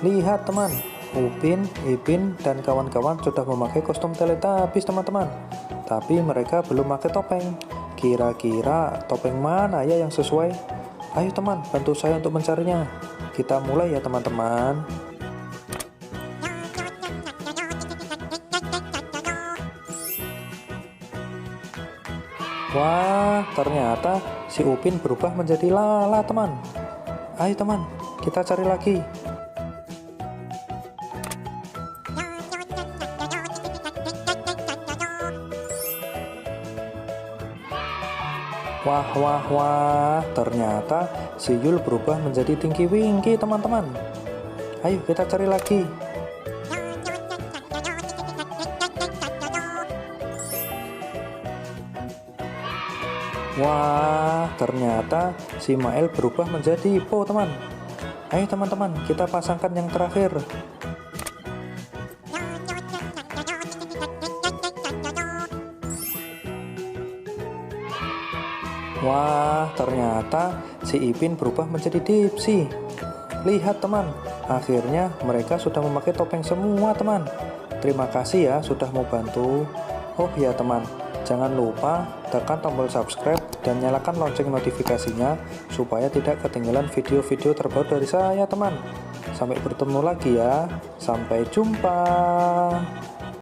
Lihat teman, Upin, Ipin, dan kawan-kawan sudah memakai kostum Teletubbies teman-teman. Tapi mereka belum pakai topeng. Kira-kira topeng mana ya yang sesuai? Ayo teman, bantu saya untuk mencarinya. Kita mulai ya teman-teman. Wah, ternyata si Upin berubah menjadi Lala teman. Ayo teman, kita cari lagi. Wah, wah, wah, ternyata si Yul berubah menjadi Tinky Winky teman-teman. Ayo kita cari lagi. Wah, ternyata si Mael berubah menjadi Po teman. Ayo teman-teman, kita pasangkan yang terakhir. Wah, ternyata si Ipin berubah menjadi Dipsy. Lihat teman, akhirnya mereka sudah memakai topeng semua teman. Terima kasih ya sudah mau bantu. Oh ya teman, jangan lupa tekan tombol subscribe dan nyalakan lonceng notifikasinya supaya tidak ketinggalan video-video terbaru dari saya teman. Sampai bertemu lagi ya, sampai jumpa.